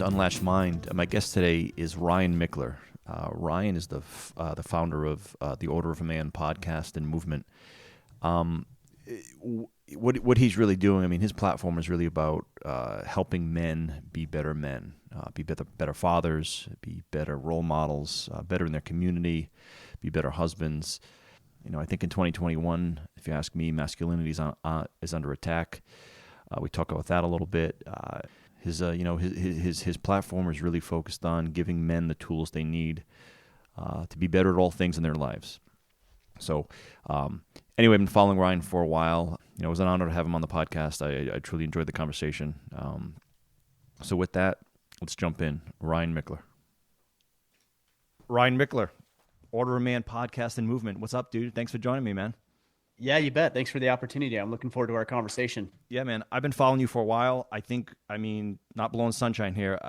to Unlatched Mind. My guest today is Ryan Michler. Ryan is the founder of the Order of a Man podcast and movement. What he's really doing, I mean, his platform is really about helping men, be better fathers, be better role models, better in their community, be better husbands. You know, I think in 2021, if you ask me, masculinity is under attack. We talk about that a little bit. His platform is really focused on giving men the tools they need to be better at all things in their lives. So, anyway, I've been following Ryan for a while. You know, it was an honor to have him on the podcast. I truly enjoyed the conversation. So with that, let's jump in. Ryan Michler. Ryan Michler, Order of a Man podcast and movement. What's up, dude? Thanks for joining me, man. Yeah, you bet. Thanks for the opportunity. I'm looking forward to our conversation. Yeah, man. I've been following you for a while. Not blowing sunshine here.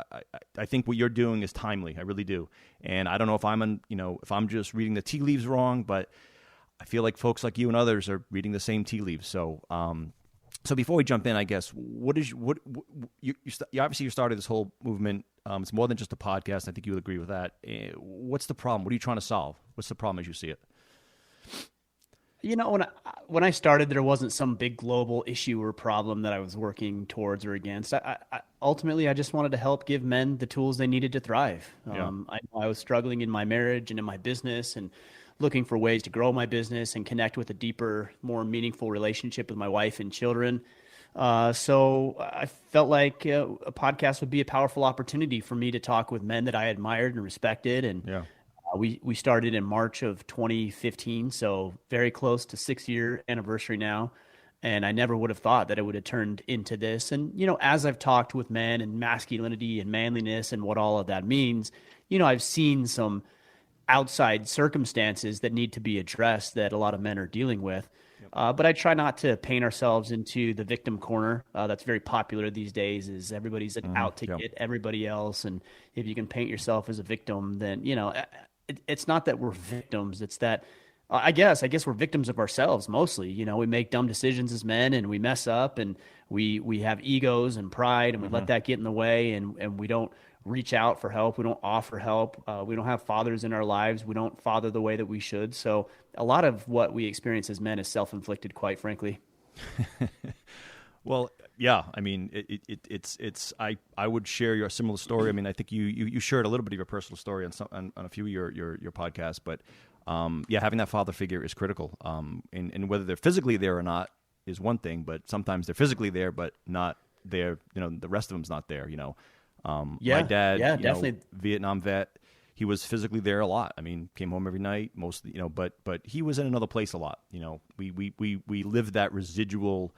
I think what you're doing is timely. I really do. And I don't know if I'm just reading the tea leaves wrong, but I feel like folks like you and others are reading the same tea leaves. So, so before we jump in, I guess, you obviously you started this whole movement. It's more than just a podcast. I think you would agree with that. What's the problem? What are you trying to solve? What's the problem as you see it? You know, when I started, there wasn't some big global issue or problem that I was working towards or against. Ultimately, I just wanted to help give men the tools they needed to thrive. I was struggling in my marriage and in my business and looking for ways to grow my business and connect with a deeper, more meaningful relationship with my wife and children. So I felt like a podcast would be a powerful opportunity for me to talk with men that I admired and respected. And we started in March of 2015, so very close to 6-year anniversary now. And I never would have thought that it would have turned into this. And, you know, as I've talked with men and masculinity and manliness and what all of that means, you know, I've seen some outside circumstances that need to be addressed that a lot of men are dealing with. But I try not to paint ourselves into the victim corner. That's very popular these days, is everybody's out to get everybody else. And if you can paint yourself as a victim, then, you know, it's not that we're victims. It's that I guess we're victims of ourselves mostly. You know, we make dumb decisions as men and we mess up and we have egos and pride and we let that get in the way and we don't reach out for help. We don't offer help. We don't have fathers in our lives. We don't father the way that we should. So a lot of what we experience as men is self-inflicted, quite frankly. Well, yeah. I mean, I would share your similar story. I mean, I think you shared a little bit of your personal story on a few of your podcasts, but having that father figure is critical. And whether they're physically there or not is one thing, but sometimes they're physically there, but not there. You know, the rest of them's not there. You know, my dad, definitely Vietnam vet. He was physically there a lot. I mean, came home every night, mostly. You know, but he was in another place a lot. You know, we lived that residual.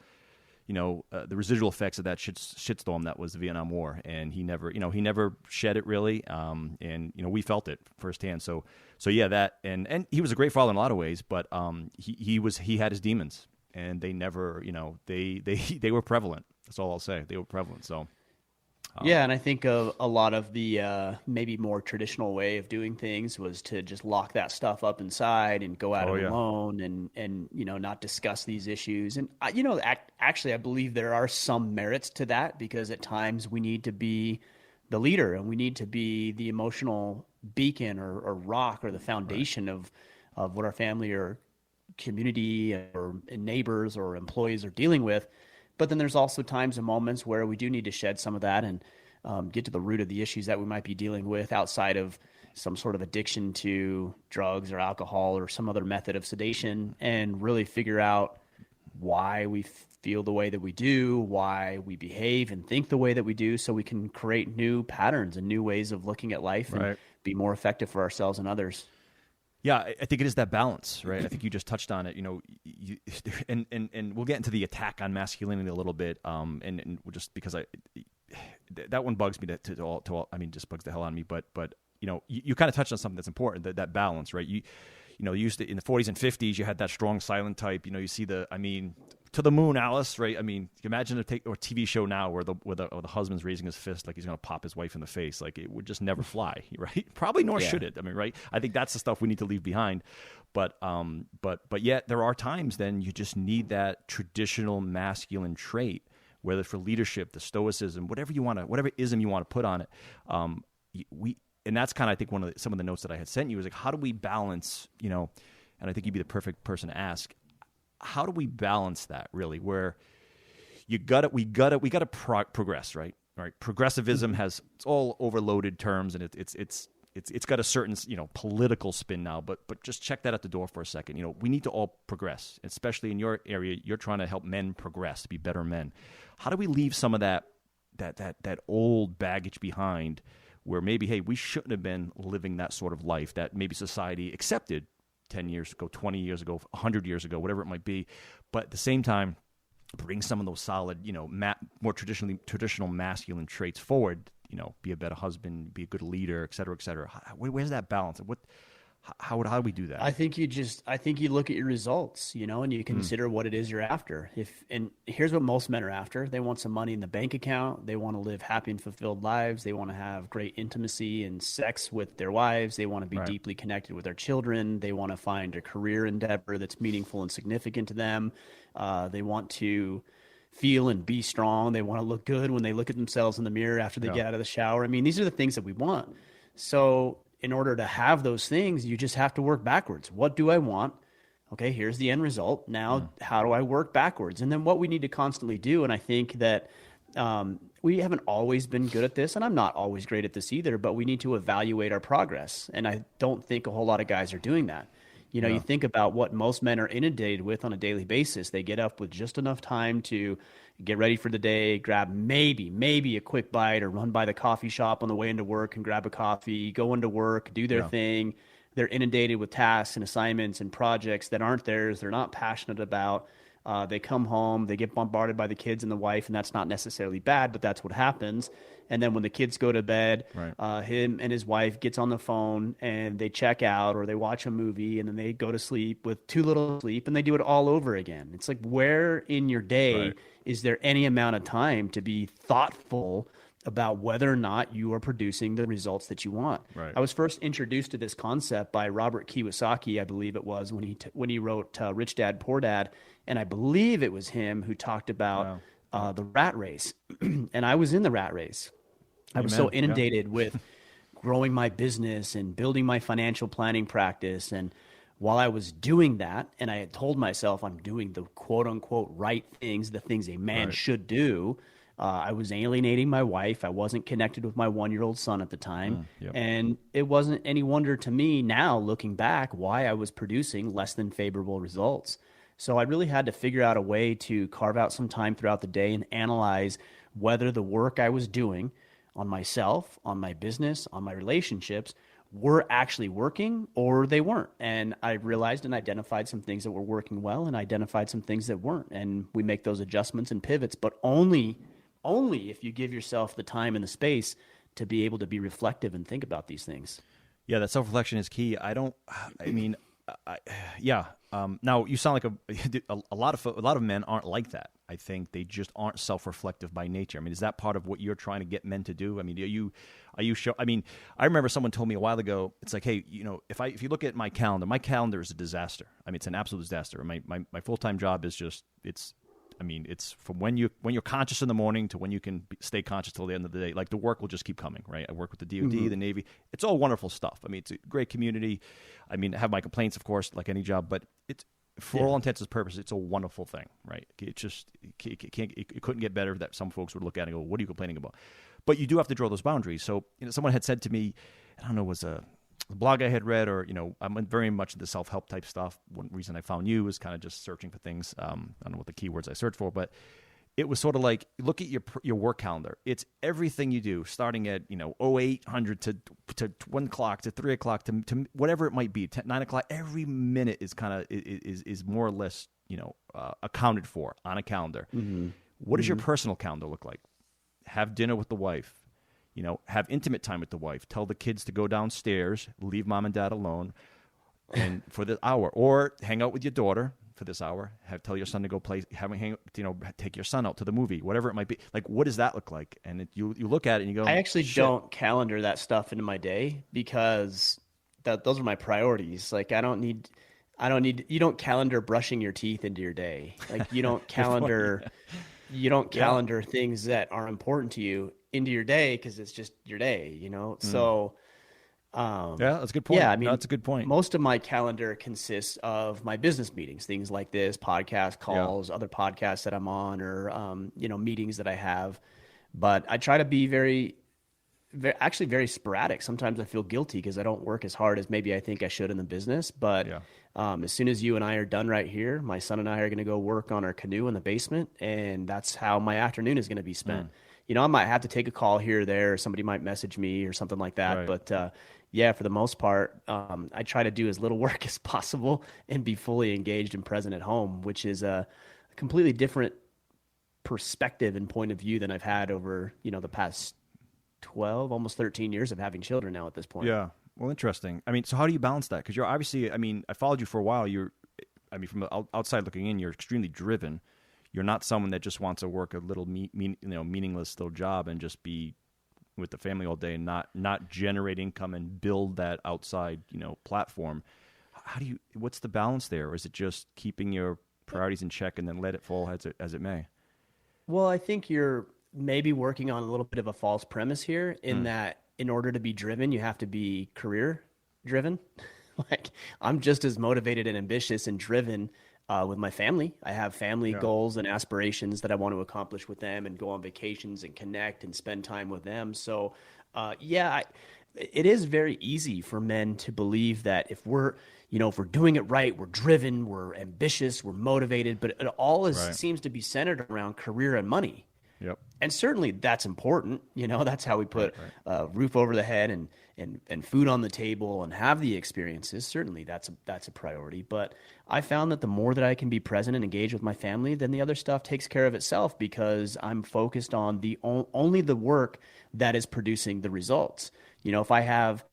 You know, the residual effects of that shitstorm that was the Vietnam War, and he never shed it really, and you know, we felt it firsthand. So yeah, that and he was a great father in a lot of ways, but he had his demons, and they never, you know, they were prevalent. That's all I'll say. They were prevalent. So. Yeah, and I think a lot of the maybe more traditional way of doing things was to just lock that stuff up inside and go at it alone and you know, not discuss these issues. And you know, actually, I believe there are some merits to that, because at times we need to be the leader and we need to be the emotional beacon or rock or the foundation of what our family or community or neighbors or employees are dealing with. But then there's also times and moments where we do need to shed some of that and get to the root of the issues that we might be dealing with outside of some sort of addiction to drugs or alcohol or some other method of sedation, and really figure out why we feel the way that we do, why we behave and think the way that we do, so we can create new patterns and new ways of looking at life and be more effective for ourselves and others. Yeah, I think it is that balance, right? I think you just touched on it. You know, and we'll get into the attack on masculinity a little bit, and just because that one bugs me to all. I mean, just bugs the hell out of me. But you know, you kind of touched on something that's important, that balance, right? You know, you used to, in the 40s and 50s, you had that strong silent type. You know, you see to the moon, Alice, right? I mean, imagine a TV show now where the husband's raising his fist like he's going to pop his wife in the face. Like, it would just never fly, right? Probably nor should it. I mean, right? I think that's the stuff we need to leave behind. But yet there are times then you just need that traditional masculine trait whether it's for leadership, the stoicism, whatever ism you want to put on it. And that's kind of, I think, some of the notes that I had sent you is like, how do we balance, and I think you'd be the perfect person to ask, how do we balance that really, where we gotta progress, right? Right. Progressivism it's all overloaded terms, and it's got a certain, political spin now, but just check that at the door for a second. We need to all progress, especially in your area. You're trying to help men progress, to be better men. How do we leave some of that old baggage behind, where maybe, hey, we shouldn't have been living that sort of life that maybe society accepted 10 years ago, 20 years ago, 100 years ago, whatever it might be. But at the same time, bring some of those solid, more traditional masculine traits forward, be a better husband, be a good leader, et cetera, et cetera. Where's that balance? How do we do that? I think you look at your results, and you consider what it is you're after. And here's what most men are after. They want some money in the bank account. They want to live happy and fulfilled lives. They want to have great intimacy and sex with their wives. They want to be deeply connected with their children. They want to find a career endeavor that's meaningful and significant to them. They want to feel and be strong. They want to look good when they look at themselves in the mirror after they get out of the shower. I mean, these are the things that we want. So in order to have those things, you just have to work backwards. What do I want? Okay, here's the end result. Now, how do I work backwards? And then what we need to constantly do, and I think that we haven't always been good at this, and I'm not always great at this either, but we need to evaluate our progress. And I don't think a whole lot of guys are doing that. You think about what most men are inundated with on a daily basis. They get up with just enough time to get ready for the day, grab maybe a quick bite, or run by the coffee shop on the way into work and grab a coffee, go into work, do their thing. They're inundated with tasks and assignments and projects that aren't theirs. They're not passionate about. They come home, they get bombarded by the kids and the wife, and that's not necessarily bad, but that's what happens. And then when the kids go to bed, him and his wife gets on the phone and they check out, or they watch a movie, and then they go to sleep with too little sleep, and they do it all over again. It's like, where in your day is there any amount of time to be thoughtful about whether or not you are producing the results that you want? I was first introduced to this concept by Robert Kiyosaki, I believe it was, when he wrote Rich Dad, Poor Dad. And I believe it was him who talked about the rat race. And I was in the rat race. I was so inundated with growing my business and building my financial planning practice. And while I was doing that, and I had told myself I'm doing the quote unquote right things, the things a man should do, I was alienating my wife. I wasn't connected with my 1-year-old son at the time. And it wasn't any wonder to me now, looking back, why I was producing less than favorable results. So I really had to figure out a way to carve out some time throughout the day and analyze whether the work I was doing on myself, on my business, on my relationships were actually working or they weren't. And I realized and identified some things that were working well and identified some things that weren't. And we make those adjustments and pivots, but only if you give yourself the time and the space to be able to be reflective and think about these things. Yeah, that self-reflection is key. Now you sound like a lot of men aren't like that. I think they just aren't self-reflective by nature. I mean, is that part of what you're trying to get men to do? I mean, are you sure? I mean, I remember someone told me a while ago, it's like, hey, if you look at my calendar is a disaster. I mean, it's an absolute disaster. My full-time job is just, it's from when you're conscious in the morning to when you can stay conscious till the end of the day. Like, the work will just keep coming, right? I work with the DoD, the Navy. It's all wonderful stuff. I mean, it's a great community. I mean, I have my complaints, of course, like any job, but it's, for all intents and purposes, it's a wonderful thing, right? It couldn't get better. That some folks would look at it and go, "What are you complaining about?" But you do have to draw those boundaries. So, someone had said to me, I don't know, it was a blog I had read, or I'm very much into self-help type stuff. One reason I found you was kind of just searching for things. I don't know what the keywords I searched for, but it was sort of like, look at your work calendar. It's everything you do, starting at 0800 to 1 o'clock to 3 o'clock to whatever it might be, 9 o'clock. Every minute is kind of is more or less accounted for on a calendar. What does your personal calendar look like? Have dinner with the wife. Have intimate time with the wife. Tell the kids to go downstairs, leave mom and dad alone, and for the hour, or hang out with your daughter for this hour. Tell your son to go play. Take your son out to the movie, whatever it might be. Like, what does that look like? And you look at it and you go, I actually don't calendar that stuff into my day, because those are my priorities. Like, I don't need. You don't calendar brushing your teeth into your day. Like, you don't calendar. You don't calendar things that are important to you into your day because it's just your day, So, Yeah, that's a good point. yeah, I No, mean, that's a good point. most of my calendar consists of my business meetings, things like this, podcast Yeah. calls, other podcasts that I'm on, or meetings that I have. But I try to be actually very sporadic. Sometimes I feel guilty because I don't work as hard as maybe I think I should in the business. But Yeah. as soon as you and I are done right here, my son and I are going to go work on our canoe in the basement, and that's how my afternoon is going to be spent. I might have to take a call here or there, or somebody might message me or something like that. Right. But yeah, for the most part, I try to do as little work as possible and be fully engaged and present at home, which is a completely different perspective and point of view than I've had over, the past 12, almost 13 years of having children now at this point. Yeah. Well, interesting. I mean, so how do you balance that? Because you're obviously, I mean, I followed you for a while. From the outside looking in, you're extremely driven. You're not someone that just wants to work a little meaningless little job and just be with the family all day and not generate income and build that outside, platform. What's the balance there? Or is it just keeping your priorities in check and then let it fall as it may? Well, I think you're maybe working on a little bit of a false premise here in that in order to be driven, you have to be career driven. Like, I'm just as motivated and ambitious and driven with my family. I have family goals and aspirations that I want to accomplish with them and go on vacations and connect and spend time with them. So, it is very easy for men to believe that if we're doing it right, we're driven, we're ambitious, we're motivated, but it all seems to be centered around career and money. Yep. And certainly that's important. That's how we put a roof over the head and food on the table and have the experiences. Certainly that's a priority. But I found that the more that I can be present and engage with my family, then the other stuff takes care of itself because I'm focused on only the work that is producing the results. If I have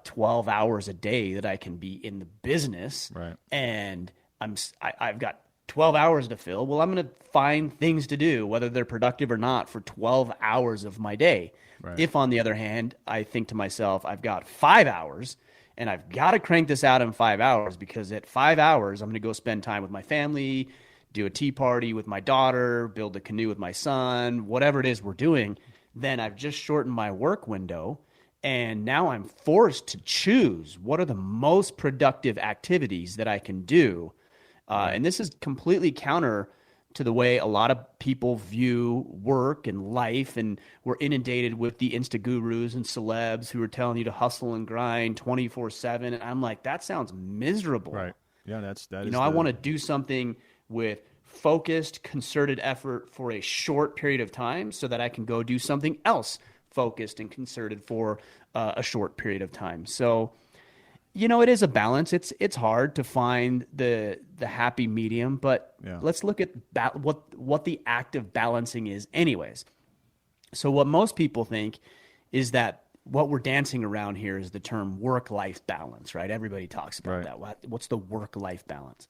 12 hours a day that I can be in the business and I've got 12 hours to fill, well, I'm going to find things to do, whether they're productive or not, for 12 hours of my day. Right. If, on the other hand, I think to myself, I've got 5 hours and I've got to crank this out in 5 hours because at 5 hours, I'm going to go spend time with my family, do a tea party with my daughter, build a canoe with my son, whatever it is we're doing, then I've just shortened my work window. And now I'm forced to choose what are the most productive activities that I can do. And this is completely counter to the way a lot of people view work and life. And we're inundated with the Insta gurus and celebs who are telling you to hustle and grind 24/7. And I'm like, that sounds miserable. Right. Yeah, that is. I want to do something with focused, concerted effort for a short period of time so that I can go do something else focused and concerted for a short period of time. So, it is a balance. It's hard to find the happy medium, but let's look at what the act of balancing is anyways. So what most people think is that what we're dancing around here is the term work-life balance, right? Everybody talks about that. What's the work-life balance?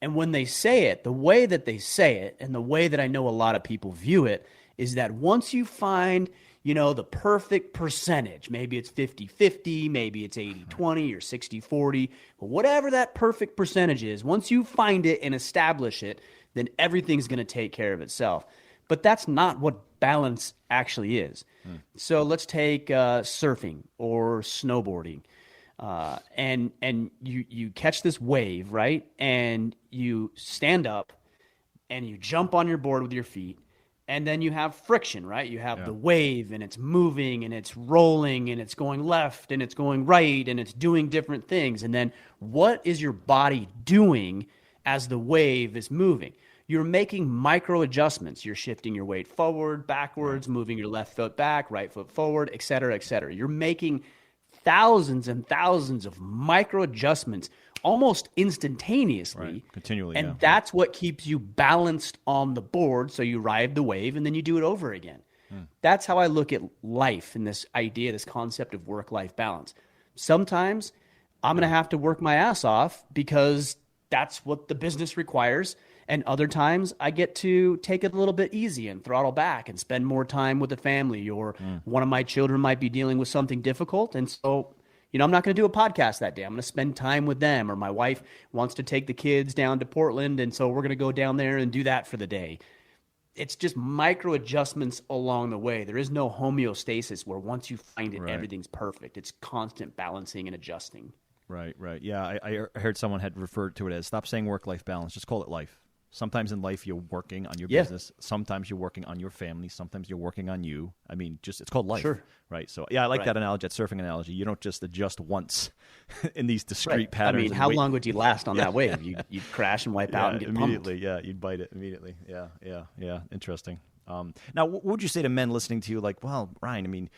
And when they say it, the way that they say it and the way that I know a lot of people view it is that once you find the perfect percentage, maybe it's 50-50, maybe it's 80-20 or 60-40, but whatever that perfect percentage is, once you find it and establish it, then everything's going to take care of itself. But that's not what balance actually is. So let's take surfing or snowboarding. And you catch this wave, right? And you stand up and you jump on your board with your feet. And then you have friction, right? You have the wave and it's moving and it's rolling and it's going left and it's going right and it's doing different things. And then what is your body doing as the wave is moving? You're making micro adjustments. You're shifting your weight forward, backwards, moving your left foot back, right foot forward, et cetera, et cetera. You're making thousands and thousands of micro adjustments almost instantaneously. Continually. And that's what keeps you balanced on the board. So you ride the wave and then you do it over again. That's how I look at life and this idea, this concept of work-life balance. Sometimes I'm going to have to work my ass off because that's what the business requires. And other times I get to take it a little bit easy and throttle back and spend more time with the family, or one of my children might be dealing with something difficult. And so, I'm not going to do a podcast that day. I'm going to spend time with them, or my wife wants to take the kids down to Portland. And so we're going to go down there and do that for the day. it's just micro adjustments along the way. There is no homeostasis where once you find it, Right. everything's perfect. It's constant balancing and adjusting. Right, right. Yeah, I heard someone had referred to it as stop saying work-life balance. Just call it life. Sometimes in life you're working on your Yeah. business. Sometimes you're working on your family. Sometimes you're working on you. I mean, just it's called life, Sure. right? So yeah, I like Right. that analogy, that surfing analogy. You don't just adjust once in these discrete Right. I patterns. mean, and how wait. long would you last on that wave? You'd crash and wipe out and get immediately. pumped. Yeah, you'd bite it immediately. Yeah. Interesting. Now, what would you say to men listening to you? Like, well, Ryan, I mean,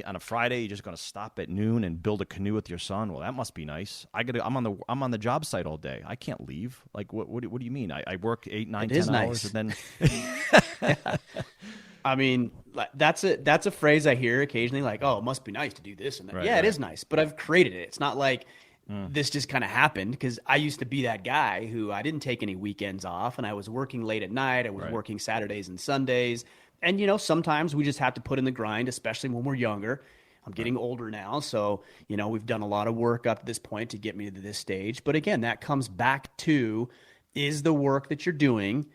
on a Friday, you're just going to stop at noon and build a canoe with your son. Well, that must be nice. I'm on the job site all day. I can't leave. Like, what do you mean? I work 8, 9, It 10 is hours, nice. and then I mean, that's a phrase I hear occasionally, like, "Oh, it must be nice to do this and that." Right, Yeah, right. it is nice, but I've created it. It's not like this just kind of happened because I used to be that guy who I didn't take any weekends off, and I was working late at night. I was Right. working Saturdays and Sundays, and sometimes we just have to put in the grind, especially when we're younger. I'm getting older now, so we've done a lot of work up to this point to get me to this stage. But again, that comes back to, is the work that you're doing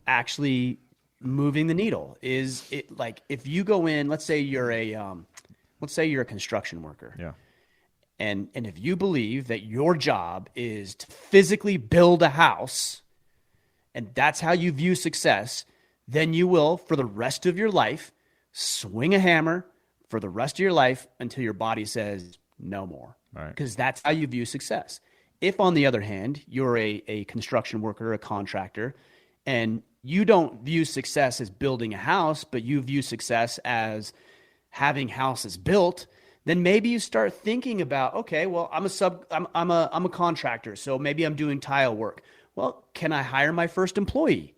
actually moving the needle? Is it like, if you go in, let's say you're a construction worker, yeah, and if you believe that your job is to physically build a house, and that's how you view success, then you will, for the rest of your life, swing a hammer for the rest of your life until your body says no more. Right. Because that's how you view success. If, on the other hand, you're a construction worker, a contractor, and you don't view success as building a house, but you view success as having houses built, then maybe you start thinking about, okay, well, I'm a contractor, so maybe I'm doing tile work. Well, can I hire my first employee?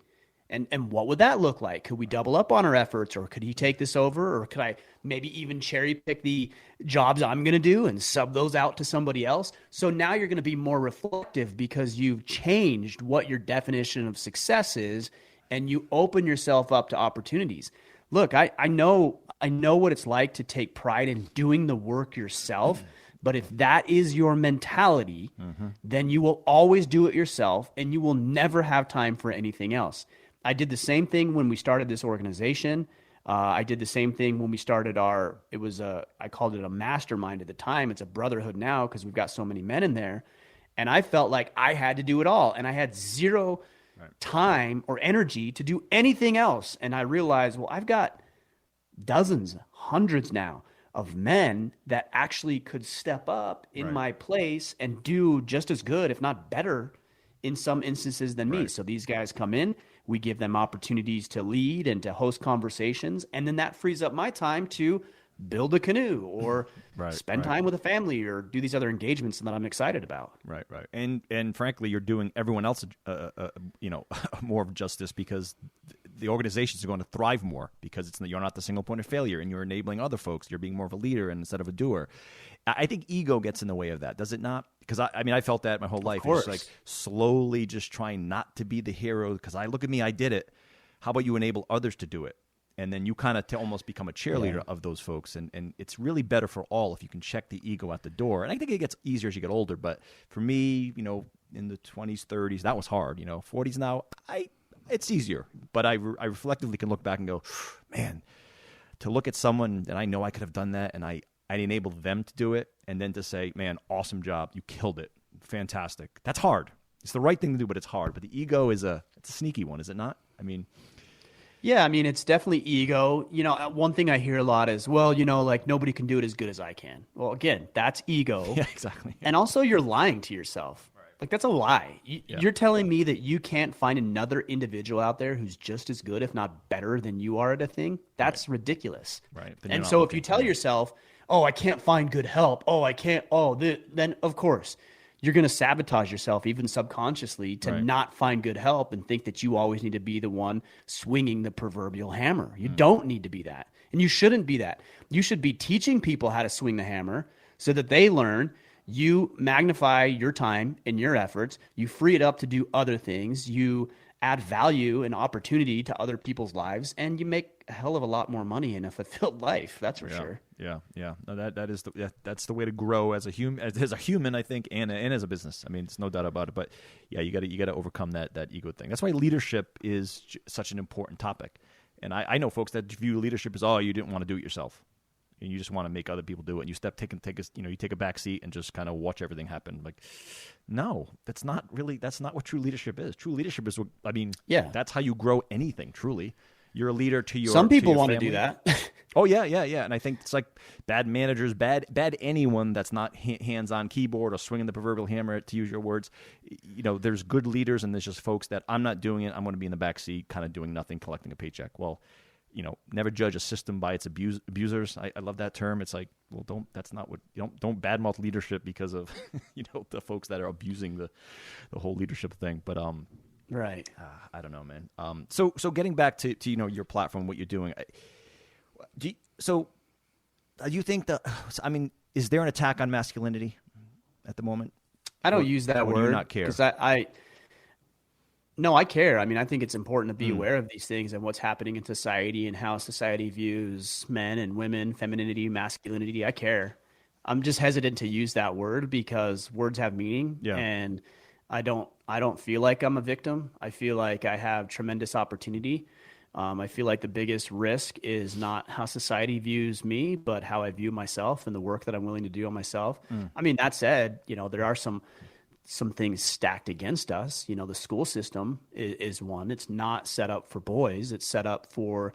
And what would that look like? Could we double up on our efforts, or could he take this over? Or could I maybe even cherry pick the jobs I'm going to do and sub those out to somebody else? So now you're going to be more reflective because you've changed what your definition of success is, and you open yourself up to opportunities. Look, I know what it's like to take pride in doing the work yourself. But if that is your mentality, then you will always do it yourself, and you will never have time for anything else. I did the same thing when we started this organization. I did the same thing when we started I called it a mastermind at the time. It's a brotherhood now because we've got so many men in there. And I felt like I had to do it all. And I had zero time or energy to do anything else. And I realized, well, I've got dozens, hundreds now of men that actually could step up in my place and do just as good, if not better, in some instances than me. Right. So these guys come in, we give them opportunities to lead and to host conversations, and then that frees up my time to build a canoe or spend time with a family or do these other engagements that I'm excited about. Right. And frankly, you're doing everyone else, more of justice because the organizations are going to thrive more because you're not the single point of failure, and you're enabling other folks. You're being more of a leader instead of a doer. I think ego gets in the way of that, does it not? Because I felt that my whole life. course. It's like slowly just trying not to be the hero. Because look at me, I did it. How about you enable others to do it? And then you kind of almost become a cheerleader of those folks. And it's really better for all if you can check the ego at the door. And I think it gets easier as you get older. But for me, in the 20s, 30s, that was hard. 40s now, it's easier. But I reflectively can look back and go, man, to look at someone and I know I could have done that and I enabled them to do it, and then to say, man, awesome job. You killed it. Fantastic. That's hard. It's the right thing to do, but it's hard. But the ego it's a sneaky one, is it not? Yeah, it's definitely ego. One thing I hear a lot is, well, like nobody can do it as good as I can. Well, again, that's ego. Yeah, exactly. And also you're lying to yourself. Like that's a lie. You're telling me that you can't find another individual out there who's just as good, if not better than you are at a thing. That's ridiculous. Right. Then And so if you tell yourself, oh, I can't find good help. Oh, I can't. Then of course you're going to sabotage yourself even subconsciously to not find good help and think that you always need to be the one swinging the proverbial hammer. You don't need to be that. And you shouldn't be that. You should be teaching people how to swing the hammer so that they learn. You magnify your time and your efforts. You free it up to do other things. You add value and opportunity to other people's lives, and you make a hell of a lot more money in a fulfilled life. That's for sure. Yeah. No, that's the way to grow as a human, I think, and as a business. It's no doubt about it. But yeah, you got to overcome that ego thing. That's why leadership is such an important topic. And I know folks that view leadership as, oh, you didn't want to do it yourself, and you just want to make other people do it, and you you take a back seat and just kind of watch everything happen. Like, no, that's not what true leadership is. True leadership is, that's how you grow anything. Truly, you're a leader to your. Some people want to do that. Oh yeah. And I think it's like bad managers, bad anyone that's not hands on keyboard or swinging the proverbial hammer, to use your words. There's good leaders, and there's just folks that I'm not doing it. I'm going to be in the back seat, kind of doing nothing, collecting a paycheck. Well, never judge a system by its abusers. I love that term. It's like, well, don't badmouth leadership because of the folks that are abusing the whole leadership thing. But right. I don't know, man. So getting back to your platform, what you're doing. Do you think is there an attack on masculinity at the moment? I don't use that word. Do you not care? Because no, I care. I mean, I think it's important to be aware of these things and what's happening in society and how society views men and women, femininity, masculinity. I care. I'm just hesitant to use that word because words have meaning. Yeah. And I don't feel like I'm a victim. I feel like I have tremendous opportunity. I feel like the biggest risk is not how society views me, but how I view myself and the work that I'm willing to do on myself. I mean, that said, there are some things stacked against us. The school system is one. It's not set up for boys. It's set up for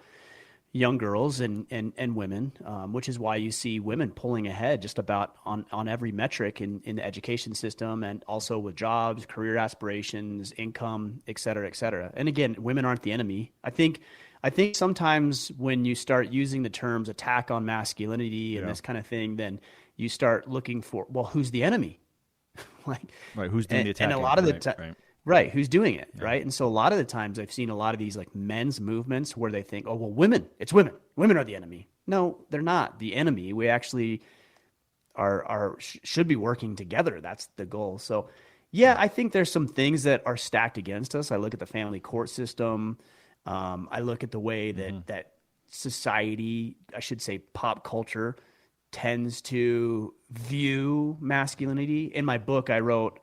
young girls and women, which is why you see women pulling ahead just about on every metric in the education system, and also with jobs, career aspirations, income, et cetera, et cetera. And again, women aren't the enemy. I think sometimes when you start using the terms attack on masculinity and this kind of thing, then you start looking for, well, who's the enemy? Right, who's doing the attacking? And a lot of the time, right, who's doing it, right? And so a lot of the times I've seen a lot of these like men's movements where they think, oh, well, it's women. Women are the enemy. No, they're not the enemy. We actually should be working together. That's the goal. So yeah, I think there's some things that are stacked against us. I look at the family court system. I look at the way that society, I should say pop culture, tends to view masculinity. In my book, I wrote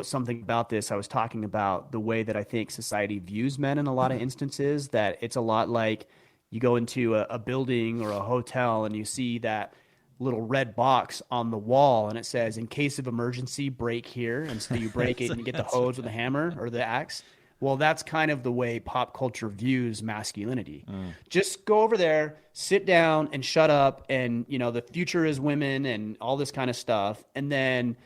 something about this. I was talking about the way that I think society views men in a lot of instances, that it's a lot like you go into a building or a hotel and you see that little red box on the wall and it says, in case of emergency, break here. And so you break it and you get the hose with the hammer or the axe. Well, that's kind of the way pop culture views masculinity. Just go over there, sit down and shut up. And, the future is women and all this kind of stuff. And then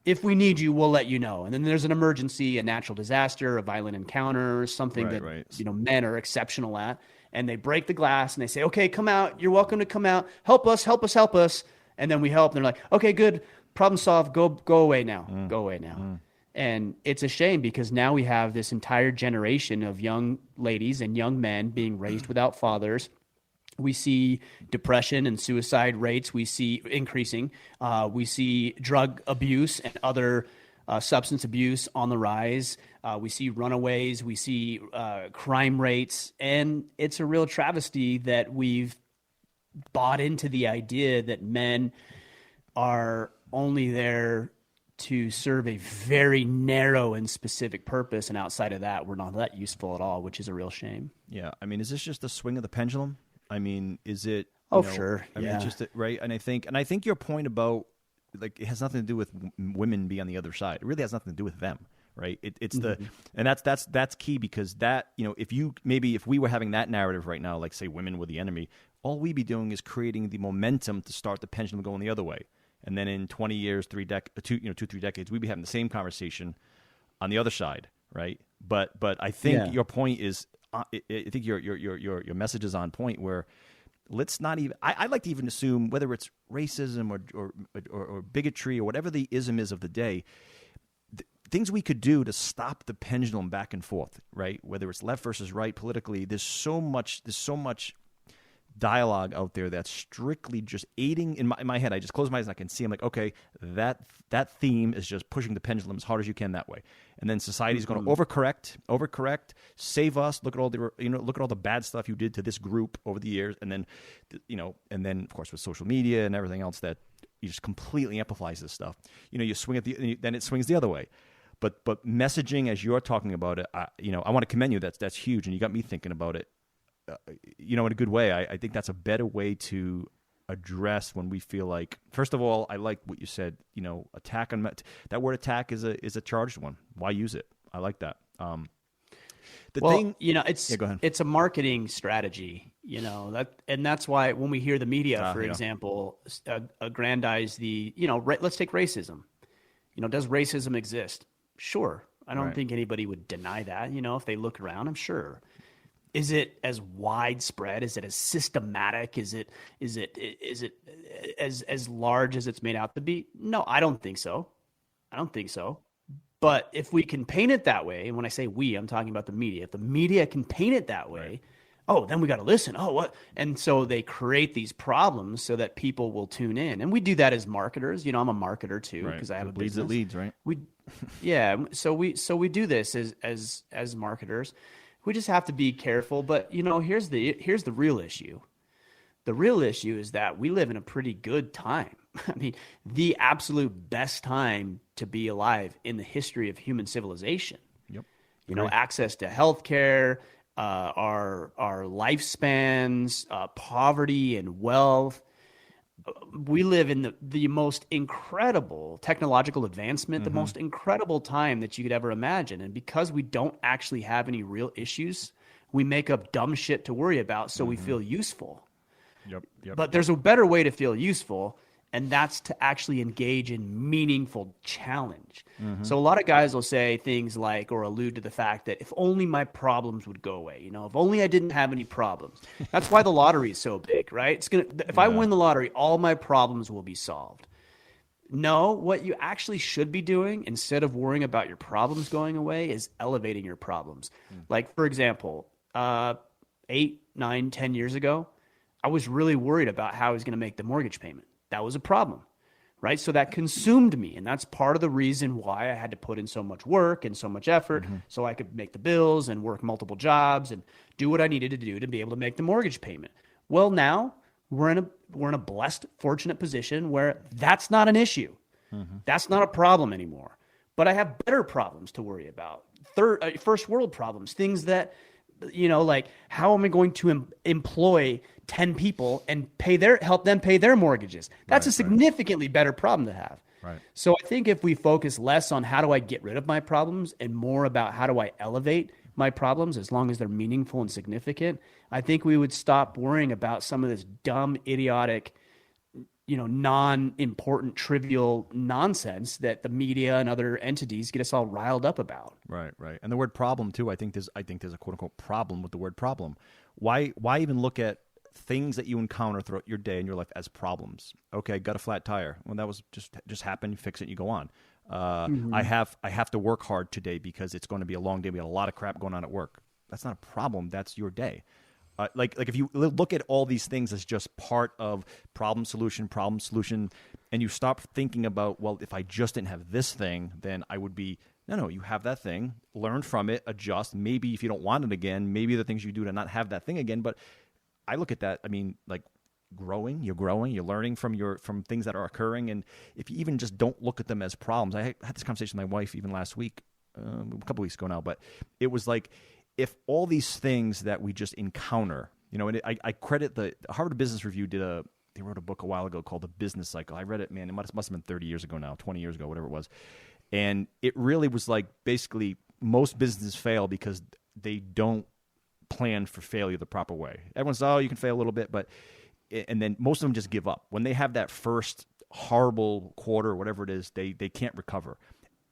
if we need you, we'll let you know. And then there's an emergency, a natural disaster, a violent encounter, something men are exceptional at. And they break the glass and they say, okay, come out. You're welcome to come out. Help us, help us, help us. And then we help. And they're like, okay, good. Problem solved. Go away now. Go away now. And it's a shame because now we have this entire generation of young ladies and young men being raised without fathers. We see depression and suicide rates. We see increasing. We see drug abuse and other substance abuse on the rise. We see runaways. We see crime rates. And it's a real travesty that we've bought into the idea that men are only there to serve a very narrow and specific purpose. And outside of that, we're not that useful at all, which is a real shame. Yeah. I mean, is this just a swing of the pendulum? I mean, is it? Sure. I mean, just right. And I think your point about like it has nothing to do with women being on the other side. It really has nothing to do with them, right? It's and that's key because that if we were having that narrative right now, like say women were the enemy, all we'd be doing is creating the momentum to start the pendulum going the other way. And then in 20 years, 3 decades, we'd be having the same conversation on the other side, right? But I think your point is, I think your message is on point. Where let's not even. I like to even assume whether it's racism or bigotry or whatever the ism is of the day, things we could do to stop the pendulum back and forth, right? Whether it's left versus right politically, there's so much dialogue out there that's strictly just aiding in my head. I just close my eyes and I can see. I'm like, okay, that theme is just pushing the pendulum as hard as you can that way, and then society's going to overcorrect, save us. Look at all the bad stuff you did to this group over the years, and then of course with social media and everything else that you just completely amplifies this stuff. You swing then it swings the other way. but messaging as you're talking about it, I want to commend you. That's huge, and you got me thinking about it. In a good way. I think that's a better way to address when we feel like. First of all, I like what you said. Attack on that word. Attack is a charged one. Why use it? I like that. Go ahead. It's a marketing strategy. That's why when we hear the media, for example, aggrandize the. Let's take racism. Does racism exist? Sure. I don't think anybody would deny that. If they look around, I'm sure. Is it as widespread? Is it as systematic? Is it as large as it's made out to be? No, I don't think so. But if we can paint it that way, and when I say we, I'm talking about the media. If the media can paint it that way, then we got to listen. Oh, what? And so they create these problems so that people will tune in. And we do that as marketers. I'm a marketer too because I have a business. Leads, right? So we do this as marketers. We just have to be careful. But here's the real issue. The real issue is that we live in a pretty good time. I mean, the absolute best time to be alive in the history of human civilization. Yep. Access to healthcare, our lifespans, poverty and wealth. We live in the most incredible technological advancement, the most incredible time that you could ever imagine. And because we don't actually have any real issues, we make up dumb shit to worry about so we feel useful. Yep. But there's a better way to feel useful, and that's to actually engage in meaningful challenge. So a lot of guys will say things like, or allude to the fact that if only my problems would go away, if only I didn't have any problems. That's why the lottery is so big, right? If I win the lottery, all my problems will be solved. No, what you actually should be doing instead of worrying about your problems going away is elevating your problems. Like, for example, 8, 9, 10 years ago, I was really worried about how I was going to make the mortgage payment. That was a problem, right? So that consumed me. And that's part of the reason why I had to put in so much work and so much effort so I could make the bills and work multiple jobs and do what I needed to do to be able to make the mortgage payment. Well, now we're in a blessed, fortunate position where that's not an issue. That's not a problem anymore. But I have better problems to worry about. First world problems, things that, like how am I going to employ 10 people and help them pay their mortgages? That's a significantly better problem to have. Right. So I think if we focus less on how do I get rid of my problems and more about how do I elevate my problems, as long as they're meaningful and significant, I think we would stop worrying about some of this dumb, idiotic, non-important, trivial nonsense that the media and other entities get us all riled up about. Right. And the word problem too, I think there's a quote unquote problem with the word problem. Why even look at things that you encounter throughout your day and your life as problems? Okay, got a flat tire. Well, that was just happened. You fix it, you go on. I have to work hard today because it's going to be a long day. We got a lot of crap going on at work. That's not a problem. That's your day. Like if you look at all these things as just part of problem solution, and you stop thinking about, well, if I just didn't have this thing, then I would be. No, you have that thing. Learn from it. Adjust. Maybe if you don't want it again, maybe the things you do to not have that thing again. But I look at that. I mean, like you're growing, you're learning from things that are occurring. And if you even just don't look at them as problems, I had this conversation with my wife even last week, a couple weeks ago now, but it was like, if all these things that we just encounter, and I credit the Harvard Business Review they wrote a book a while ago called The Business Cycle. I read it, man, it must have been 30 years ago now, 20 years ago, whatever it was. And it really was like, basically most businesses fail because they don't plan for failure the proper way. Everyone says, you can fail a little bit, and then most of them just give up. When they have that first horrible quarter or whatever it is, they can't recover.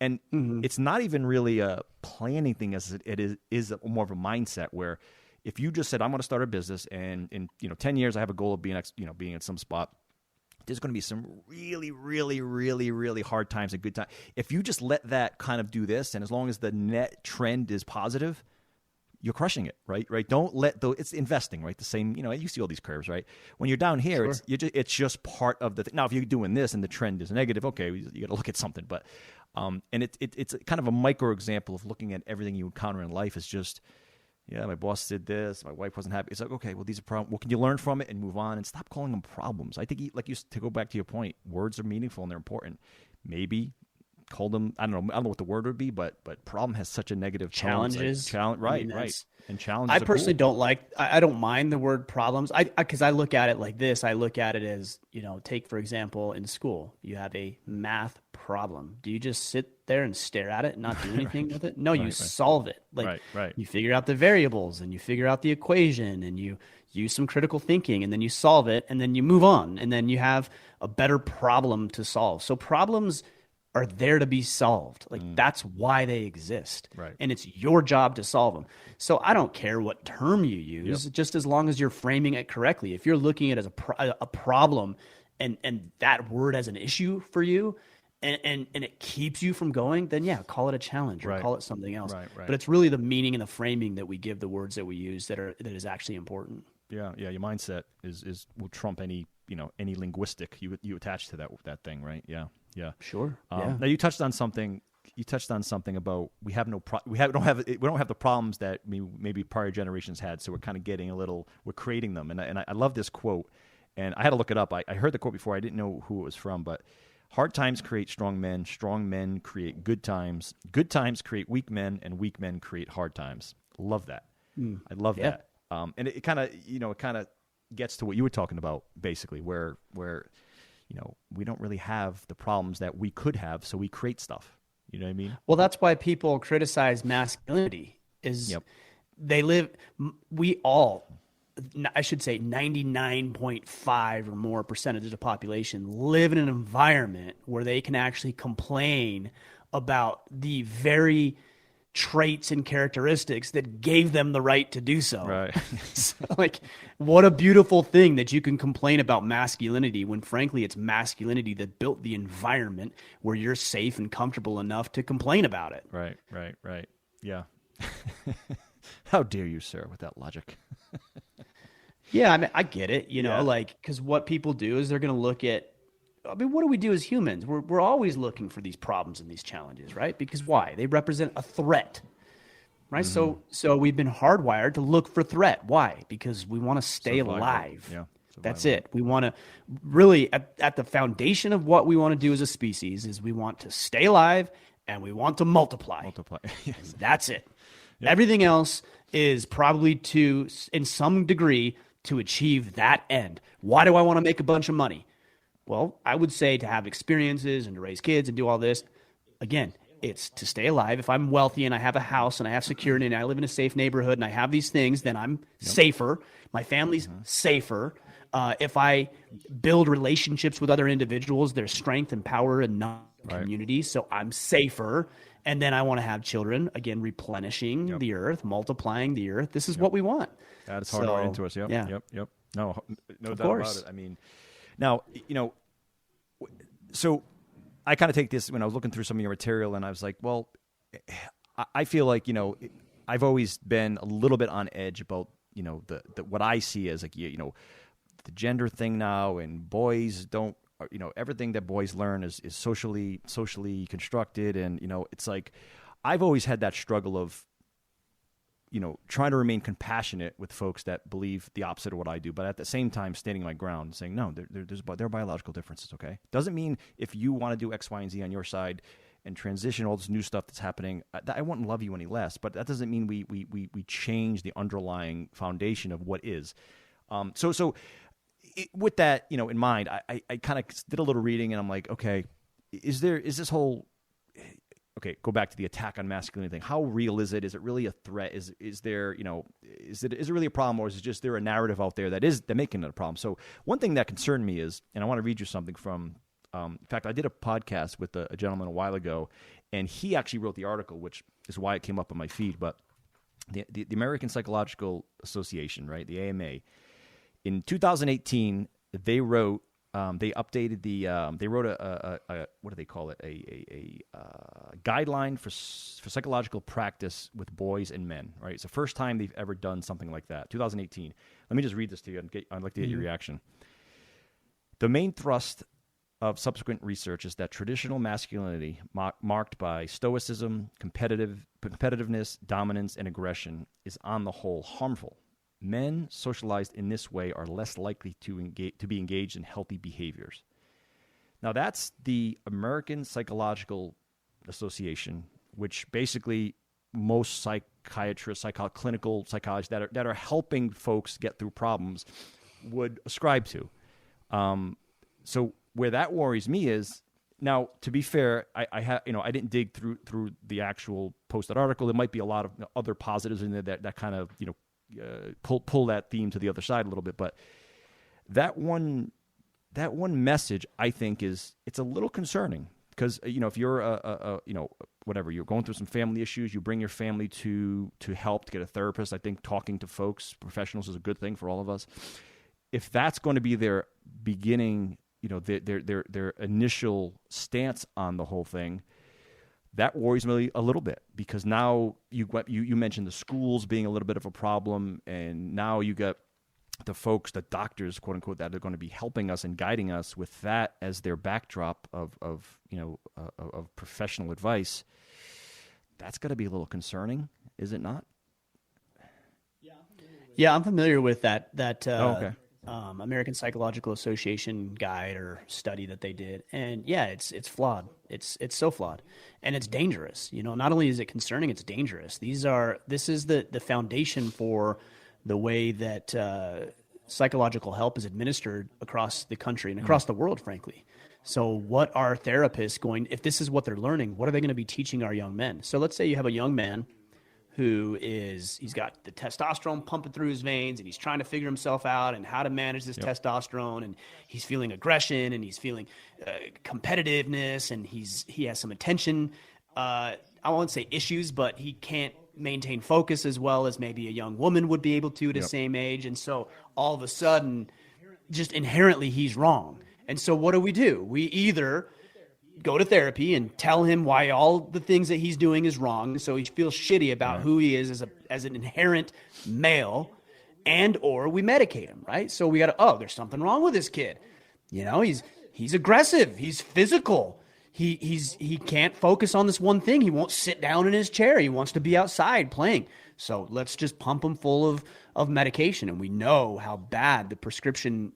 And it's not even really a planning thing as it is more of a mindset where if you just said, I'm going to start a business and in 10 years I have a goal of being at some spot, there's going to be some really, really, really, really hard times and good times. If you just let that kind of do this, and as long as the net trend is positive, you're crushing it, right? Don't let it's investing, right? The same, you see all these curves, right? When you're down here, Sure. it's just part of the thing. Now, if you're doing this and the trend is negative, okay, you got to look at something. But and it's kind of a micro example of looking at everything you encounter in life is just, my boss did this, my wife wasn't happy. It's like, okay, well, these are problems. Well, can you learn from it and move on and stop calling them problems? I think, to go back to your point, words are meaningful and they're important. Maybe call them, I don't know what the word would be, but problem has such a negative tone. Challenges. Challenge, right, right. And challenges. I personally don't like. I don't mind the word problems. Because I look at it like this. I look at it as, take for example in school, you have a math problem. Do you just sit there and stare at it and not do anything with it? No, you solve it. Like you figure out the variables and you figure out the equation and you use some critical thinking and then you solve it and then you move on and then you have a better problem to solve. So problems are there to be solved. Like that's why they exist. Right. And it's your job to solve them. So I don't care what term you use, just as long as you're framing it correctly. If you're looking at it as a problem and that word as an issue for you and it keeps you from going, then yeah, call it a challenge or call it something else. Right. But it's really the meaning and the framing that we give the words that we use that is actually important. Yeah. Your mindset will trump any linguistic you attach to that thing, right? Yeah. Sure. Now you touched on something. About we don't have the problems that maybe prior generations had. So we're kind of we're creating them. And I love this quote. And I had to look it up. I heard the quote before. I didn't know who it was from, but hard times create strong men create good times create weak men, and weak men create hard times. Love that. I love that. And it kind of gets to what you were talking about, basically, where we don't really have the problems that we could have, so we create stuff. You know what I mean? Well, that's why people criticize masculinity. We all, I should say 99.5 or more percentage of the population live in an environment where they can actually complain about the very traits and characteristics that gave them the right to do so. Right. So, what a beautiful thing that you can complain about masculinity when frankly it's masculinity that built the environment where you're safe and comfortable enough to complain about it. Right. Yeah. How dare you, sir, with that logic? Yeah, I mean, I get it, because what people do is they're going to look at, what do we do as humans? We're always looking for these problems and these challenges, right? Because why? They represent a threat, right? Mm-hmm. So we've been hardwired to look for threat. Why? Because we want to stay alive. Yeah. That's it. We want to really, at the foundation of what we want to do as a species is we want to stay alive and we want to multiply. Yes. That's it. Yep. Everything else is probably in some degree, to achieve that end. Why do I want to make a bunch of money? Well, I would say to have experiences and to raise kids and do all this. Again, it's to stay alive. If I'm wealthy and I have a house and I have security and I live in a safe neighborhood and I have these things, then I'm safer. My family's safer. If I build relationships with other individuals, there's strength and power in communities, so I'm safer. And then I want to have children, again, replenishing the earth, multiplying the earth. This is what we want. That is hardwired into us. Yep. No doubt about it. I mean, now, so I kind of take this when I was looking through some of your material and I was like, well, I feel like, I've always been a little bit on edge about, the what I see as like, the gender thing now, and boys don't, everything that boys learn is socially constructed. And, it's like, I've always had that struggle of, trying to remain compassionate with folks that believe the opposite of what I do, but at the same time standing my ground and saying, no, there are biological differences, okay? Doesn't mean if you want to do X, Y, and Z on your side and transition all this new stuff that's happening, I won't love you any less, but that doesn't mean we change the underlying foundation of what is. With that, in mind, I kind of did a little reading and I'm like, okay, is this whole... Okay, go back to the attack on masculinity thing. How real is it? Is it really a threat? Is there, is it really a problem, or is it just there a narrative out there that making it a problem? So one thing that concerned me is, and I want to read you something from, in fact, I did a podcast with a gentleman a while ago, and he actually wrote the article, which is why it came up on my feed. But the American Psychological Association, right, the AMA, in 2018, they wrote. They updated they wrote a what do they call it? A guideline for psychological practice with boys and men. Right, it's the first time they've ever done something like that. 2018. Let me just read this to you. I'd like to get your reaction. The main thrust of subsequent research is that traditional masculinity, marked by stoicism, competitiveness, dominance, and aggression, is on the whole harmful. Men socialized in this way are less likely to be engaged in healthy behaviors. Now, that's the American Psychological Association, which basically most psychiatrists, clinical psychologists that are helping folks get through problems would ascribe to. So where that worries me is, now, to be fair, I didn't dig through the actual posted article. There might be a lot of other positives in there that kind of pull that theme to the other side a little bit. But that one message, I think, it's a little concerning, because if you're whatever, you're going through some family issues, you bring your family to help, to get a therapist. I think talking to folks, professionals, is a good thing for all of us. If that's going to be their beginning, their initial stance on the whole thing, that worries me a little bit, because now you mentioned the schools being a little bit of a problem, and now you got the folks, the doctors, quote unquote, that are going to be helping us and guiding us with that as their backdrop of professional advice. That's got to be a little concerning, is it not? Yeah, I'm familiar with that. Okay. American Psychological Association guide or study that they did, and yeah, it's flawed. It's so flawed, and it's dangerous. Not only is it concerning, it's dangerous. This is the foundation for the way that psychological help is administered across the country and across the world, frankly. So what are therapists if this is what they're learning, what are they going to be teaching our young men? So let's say you have a young man he's got the testosterone pumping through his veins, and he's trying to figure himself out and how to manage this testosterone, and he's feeling aggression, and he's feeling competitiveness, and he has some attention. I won't say issues, but he can't maintain focus as well as maybe a young woman would be able to at his same age. And so all of a sudden, just inherently, he's wrong. And so what do? We either go to therapy and tell him why all the things that he's doing is wrong, so he feels shitty about who he is as an inherent male, or we medicate him, right? So we got to, there's something wrong with this kid. He's aggressive, he's physical, he can't focus on this one thing. He won't sit down in his chair. He wants to be outside playing. So let's just pump him full of medication. And we know how bad the prescription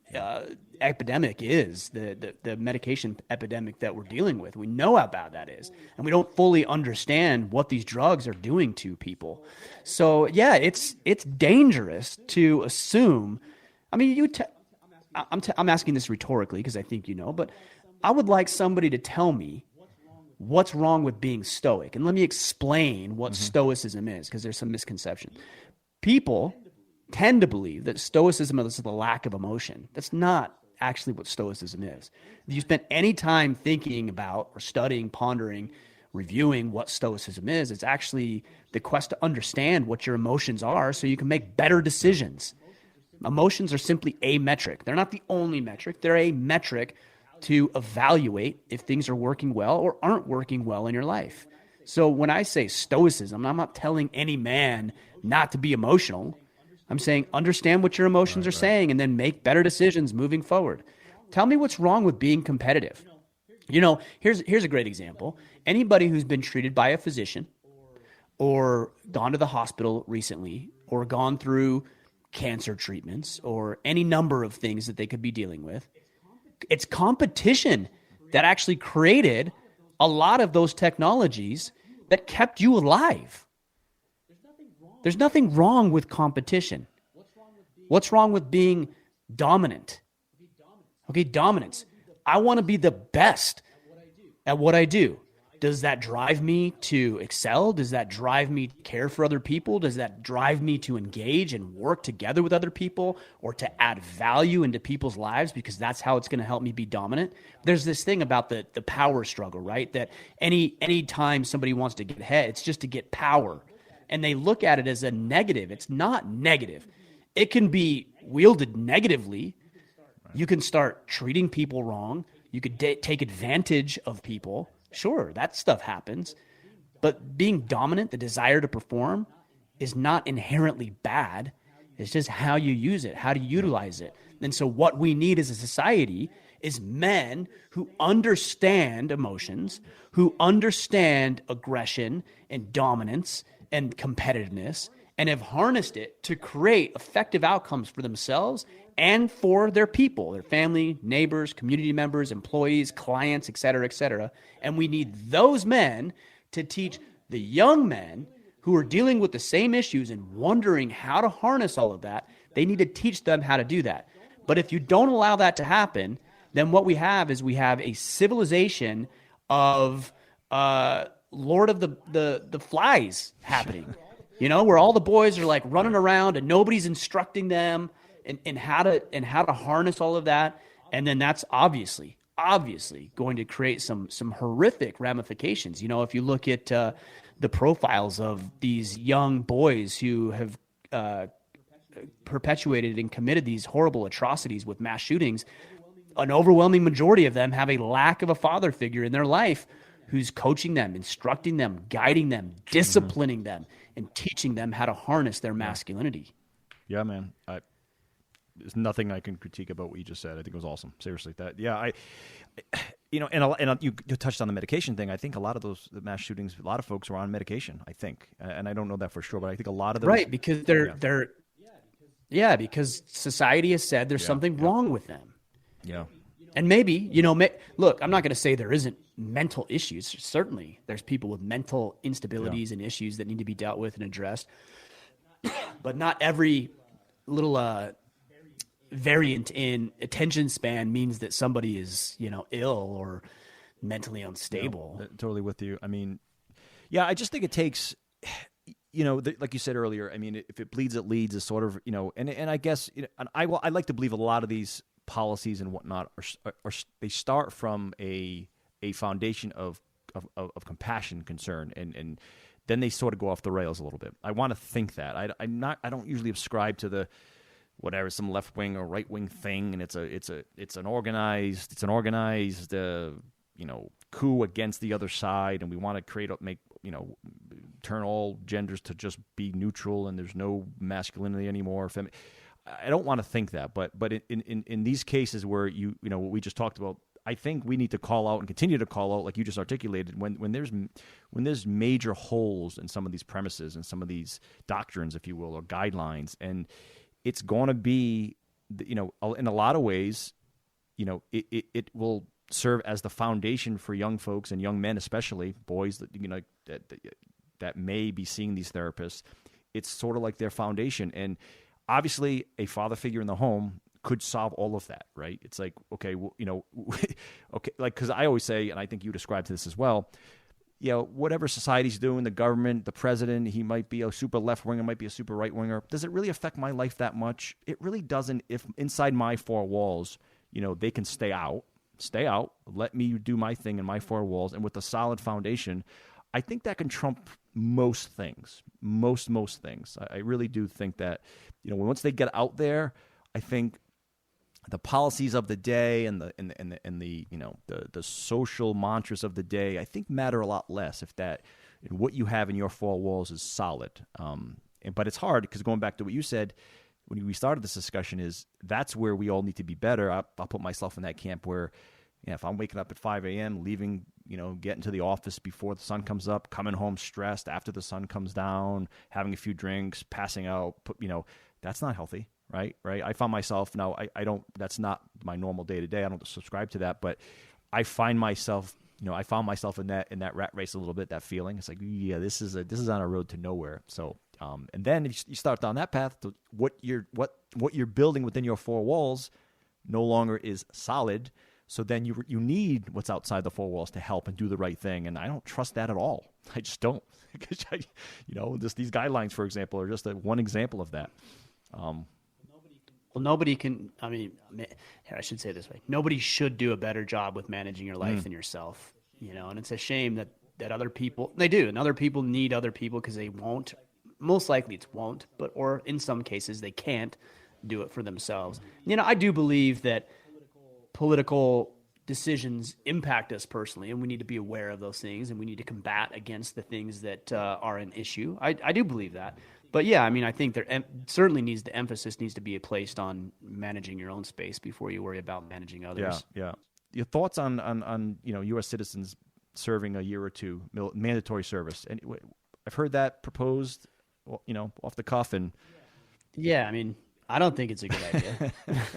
epidemic is, the medication epidemic that we're dealing with. We know how bad that is. And we don't fully understand what these drugs are doing to people. So yeah, it's dangerous to assume. I mean, I'm asking this rhetorically because I think but I would like somebody to tell me what's wrong with being stoic. And let me explain what stoicism is, because there's some misconception. People tend to believe that stoicism is the lack of emotion. That's not actually what stoicism is. If you spent any time thinking about or studying, pondering, reviewing what stoicism is, it's actually the quest to understand what your emotions are so you can make better decisions. Emotions are simply a metric. They're not the only metric. They're a metric to evaluate if things are working well or aren't working well in your life. So when I say stoicism, I'm not telling any man not to be emotional. I'm saying understand what your emotions are saying and then make better decisions moving forward. Tell me what's wrong with being competitive. Here's a great example. Anybody who's been treated by a physician or gone to the hospital recently or gone through cancer treatments or any number of things that they could be dealing with, it's competition that actually created a lot of those technologies that kept you alive. There's nothing wrong with competition. What's wrong with being dominant? Okay, dominance. I want to be the best at what I do. Does that drive me to excel? Does that drive me to care for other people? Does that drive me to engage and work together with other people or to add value into people's lives, because that's how it's going to help me be dominant? There's this thing about the power struggle, right? That any time somebody wants to get ahead, it's just to get power. And they look at it as a negative. It's not negative. It can be wielded negatively. You can start treating people wrong. You could take advantage of people. Sure, that stuff happens. But being dominant, the desire to perform, is not inherently bad. It's just how you use it, how to utilize it. And so what we need as a society is men who understand emotions, who understand aggression and dominance and competitiveness, and have harnessed it to create effective outcomes for themselves and for their people, their family, neighbors, community members, employees, clients, et cetera, et cetera. And we need those men to teach the young men who are dealing with the same issues and wondering how to harness all of that. They need to teach them how to do that. But if you don't allow that to happen, then what we have is we have a civilization of Lord of the Flies happening, where all the boys are like running around and nobody's instructing them in how to harness all of that. And then that's obviously going to create some horrific ramifications. If you look at the profiles of these young boys who have perpetuated and committed these horrible atrocities with mass shootings, an overwhelming majority of them have a lack of a father figure in their life who's coaching them, instructing them, guiding them, disciplining them, and teaching them how to harness their masculinity. Yeah, man. There's nothing I can critique about what you just said. I think it was awesome. Seriously, you touched on the medication thing. I think a lot of the mass shootings, a lot of folks are on medication. I think, and I don't know that for sure, but I think a lot of those, right, because because society has said there's something wrong with them. Yeah. And maybe, look, I'm not going to say there isn't mental issues. Certainly, there's people with mental instabilities and issues that need to be dealt with and addressed. But not every little variant in attention span means that somebody is, ill or mentally unstable. Yeah, totally with you. I mean, I just think it takes, like you said earlier, I mean, if it bleeds, it leads is sort of, and I guess, and I like to believe a lot of these policies and whatnot are they start from a foundation of compassion, concern, and then they sort of go off the rails a little bit. I want to think that I don't usually subscribe to the whatever, some left wing or right wing thing, and it's an organized coup against the other side, and we want to turn all genders to just be neutral, and there's no masculinity anymore. I don't want to think that, but in these cases where what we just talked about, I think we need to call out and continue to call out, like you just articulated, when there's major holes in some of these premises and some of these doctrines, if you will, or guidelines, and it's going to be, in a lot of ways, it will serve as the foundation for young folks and young men, especially boys that may be seeing these therapists. It's sort of like their foundation, and obviously, a father figure in the home could solve all of that, right? It's like, okay, okay, like, because I always say, and I think you described this as well, whatever society's doing, the government, the president, he might be a super left-winger, might be a super right-winger. Does it really affect my life that much? It really doesn't. If inside my four walls, they can stay out, let me do my thing in my four walls, and with a solid foundation, I think that can trump most things, most things. I really do think that, once they get out there, I think the policies of the day and the social mantras of the day, I think matter a lot less if what you have in your four walls is solid. But it's hard because going back to what you said when we started this discussion is that's where we all need to be better. I'll put myself in that camp where, if I'm waking up at 5 a.m., leaving, getting to the office before the sun comes up, coming home stressed after the sun comes down, having a few drinks, passing out, that's not healthy. Right. I found myself now. I don't. That's not my normal day to day. I don't subscribe to that. But I find myself. I found myself in that rat race a little bit. That feeling. It's like, this is on a road to nowhere. So, and then if you start down that path, what you're building within your four walls no longer is solid. So then you need what's outside the four walls to help and do the right thing. And I don't trust that at all. I just don't. Because these guidelines, for example, are just one example of that. Well, nobody can, I should say it this way. Nobody should do a better job with managing your life than yourself, and it's a shame that other people, they do, and other people need other people because they won't, most likely it's won't, or in some cases they can't do it for themselves. I do believe that political decisions impact us personally, and we need to be aware of those things, and we need to combat against the things that are an issue. I do believe that. But I think there certainly the emphasis needs to be placed on managing your own space before you worry about managing others. Yeah. Your thoughts on U.S. citizens serving a year or two mandatory service? And I've heard that proposed, off the cuff, and I don't think it's a good idea.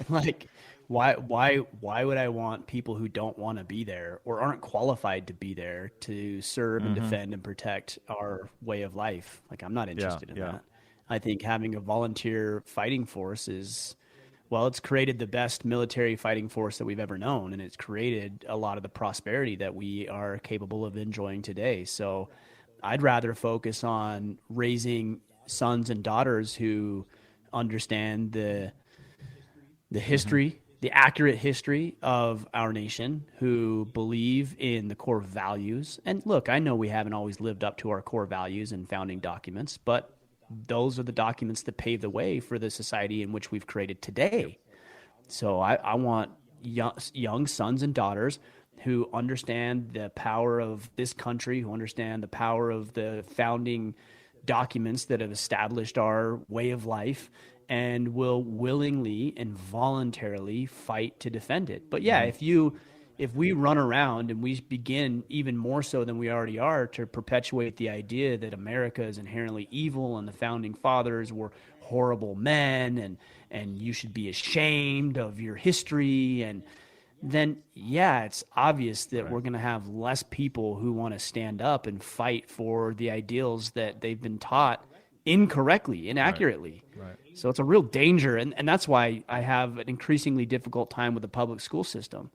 Like, why would I want people who don't want to be there or aren't qualified to be there to serve and defend and protect our way of life? Like, I'm not interested in that. I think having a volunteer fighting force is, well, it's created the best military fighting force that we've ever known, and it's created a lot of the prosperity that we are capable of enjoying today. So I'd rather focus on raising sons and daughters who understand the history, the accurate history of our nation, who believe in the core values. And look, I know we haven't always lived up to our core values and founding documents, but those are the documents that pave the way for the society in which we've created today. So I want young sons and daughters who understand the power of this country, who understand the power of the founding documents that have established our way of life, and will willingly and voluntarily fight to defend it. But yeah, if we run around and we begin, even more so than we already are, to perpetuate the idea that America is inherently evil and the founding fathers were horrible men and you should be ashamed of your history, and then yeah, it's obvious that we're going to have less people who want to stand up and fight for the ideals that they've been taught incorrectly, inaccurately. Right. So it's a real danger. And that's why I have an increasingly difficult time with the public school system.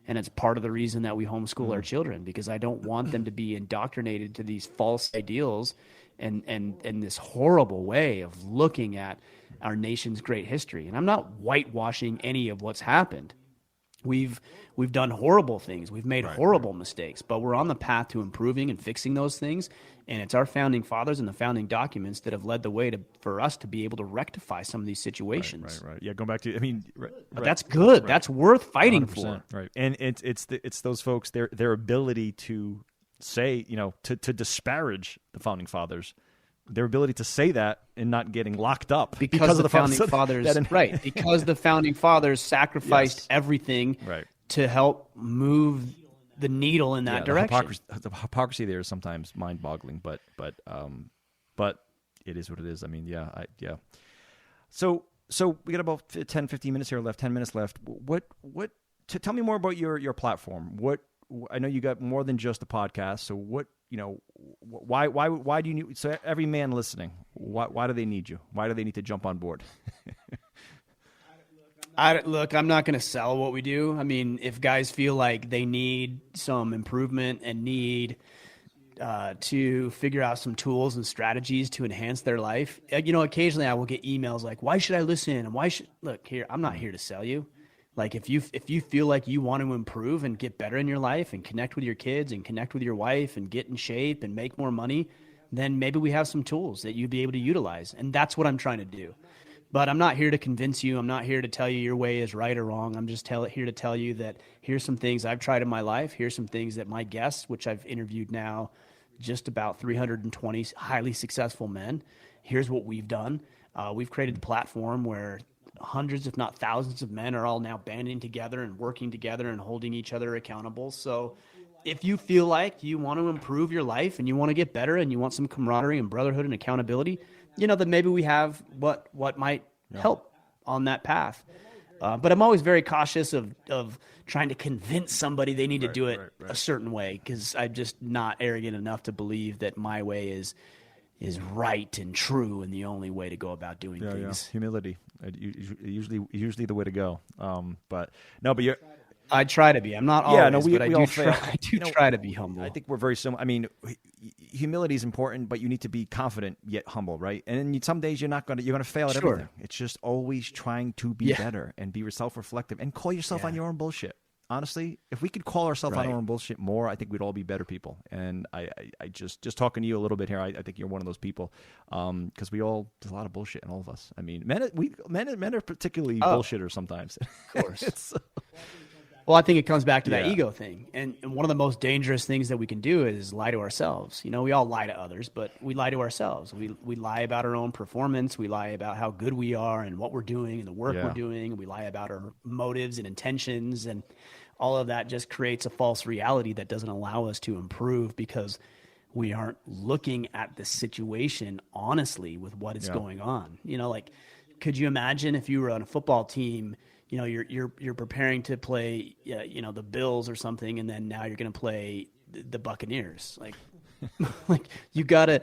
And it's part of the reason that we homeschool our children, because I don't want them to be indoctrinated to these false ideals and this horrible way of looking at our nation's great history. And I'm not whitewashing any of what's happened. We've done horrible things. We've made horrible mistakes, but we're on the path to improving and fixing those things. And it's our founding fathers and the founding documents that have led the way for us to be able to rectify some of these situations. Right. Yeah, going back to, But that's good. Right. That's worth fighting for. Right. And it's those folks, their ability to say, to disparage the founding fathers, their ability to say that and not getting locked up because of the founding fathers, right? Because the founding fathers sacrificed everything to help move the needle in that direction. The hypocrisy there is sometimes mind-boggling, but it is what it is. I mean, So we got about 10, 15 minutes here left. 10 minutes left. Tell me more about your platform. I know you got more than just a podcast. So why do you need, so every man listening, why do they need you? Why do they need to jump on board? Look, I'm not going to sell what we do. I mean, if guys feel like they need some improvement and need to figure out some tools and strategies to enhance their life, occasionally I will get emails like, why should I listen? And look here, I'm not here to sell you. Like if you feel like you want to improve and get better in your life and connect with your kids and connect with your wife and get in shape and make more money, then maybe we have some tools that you'd be able to utilize. And that's what I'm trying to do. But I'm not here to convince you. I'm not here to tell you your way is right or wrong. I'm just here to tell you that here's some things I've tried in my life. Here's some things that my guests, which I've interviewed now, just about 320 highly successful men. Here's what we've done. We've created the platform where hundreds, if not thousands of men are all now banding together and working together and holding each other accountable. So if you feel like you want to improve your life and you want to get better and you want some camaraderie and brotherhood and accountability, then maybe we have what might help on that path. But I'm always very cautious of trying to convince somebody they need to do it a certain way, because I'm just not arrogant enough to believe that my way is right and true and the only way to go about doing things. Humility, usually the way to go. But you're. I try to be. I'm not always, but I do try to be humble. I think we're very similar. I mean, humility is important, but you need to be confident yet humble, right? And some days you're going to fail at everything. It's just always trying to be better and be self-reflective and call yourself on your own bullshit. Honestly, if we could call ourselves on our own bullshit more, I think we'd all be better people. And I just talking to you a little bit here, I think you're one of those people, because there's a lot of bullshit in all of us. I mean, men are particularly bullshitters sometimes. Of course. Well, I think it comes back to that ego thing. And one of the most dangerous things that we can do is lie to ourselves. We all lie to others, but we lie to ourselves. We lie about our own performance. We lie about how good we are and what we're doing and the work we're doing. We lie about our motives and intentions, and all of that just creates a false reality that doesn't allow us to improve, because we aren't looking at the situation honestly with what is going on. could you imagine if you were on a football team, you know, you're preparing to play, you know, the Bills or something, and then now you're going to play the Buccaneers. Like, like you gotta,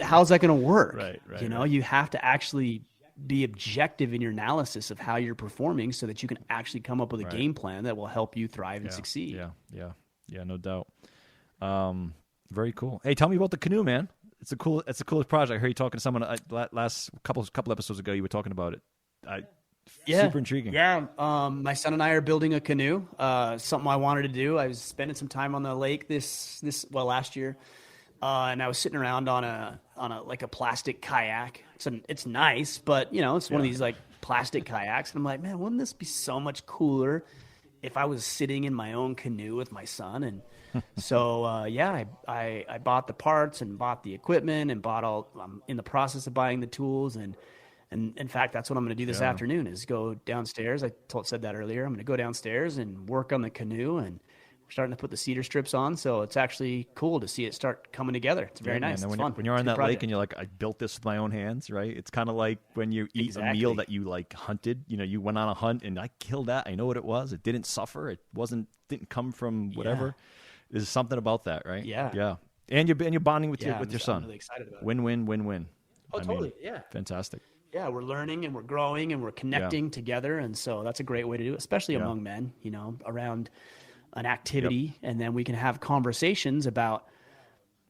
how's that going to work? Right. You know, you have to actually be objective in your analysis of how you're performing so that you can actually come up with a game plan that will help you thrive and succeed. Yeah, no doubt. Very cool. Hey, tell me about the canoe, man. It's the coolest project. I heard you talking to someone last couple episodes ago. You were talking about it. Super intriguing. Yeah. My son and I are building a canoe. Something I wanted to do. I was spending some time on the lake last year. And I was sitting around on a like a plastic kayak. It's nice, but you know, it's one of these like plastic kayaks. And I'm like, man, wouldn't this be so much cooler if I was sitting in my own canoe with my son? And so, I bought the parts and bought the equipment and I'm in the process of buying the tools. And in fact, that's what I'm going to do this afternoon is go downstairs. I said that earlier. I'm going to go downstairs and work on the canoe, and we're starting to put the cedar strips on. So it's actually cool to see it start coming together. It's very nice. It's fun. When you're on that lake and you're like, I built this with my own hands, right? It's kind of like when you eat a meal that you like hunted, you know, you went on a hunt and I killed that. I know what it was. It didn't suffer. It didn't come from whatever. Yeah. There's something about that, right? Yeah. And you're bonding with your son. I'm really excited about it. Win-win. Oh, totally. Yeah. Fantastic. Yeah, we're learning and we're growing and we're connecting together, and so that's a great way to do it, especially among men. You know, around an activity, and then we can have conversations about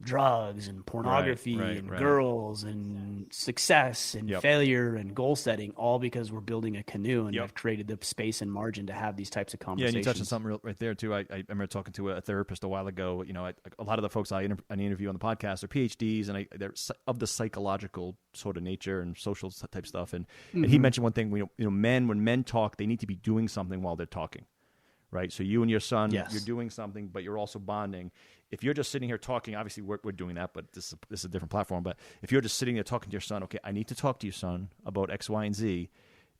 drugs and pornography and girls and success and failure and goal setting, all because we're building a canoe and have created the space and margin to have these types of conversations. Yeah, and you touched on something right there too. I remember talking to a therapist a while ago. You know, a lot of the folks I interview on the podcast are PhDs, and they're of the psychological sort of nature and social type stuff. And he mentioned one thing. When men talk, they need to be doing something while they're talking. Right. So you and your son, you're doing something, but you're also bonding. If you're just sitting here talking, obviously we're doing that, but this is a different platform. But if you're just sitting there talking to your son, okay, I need to talk to your son about X, Y, and Z.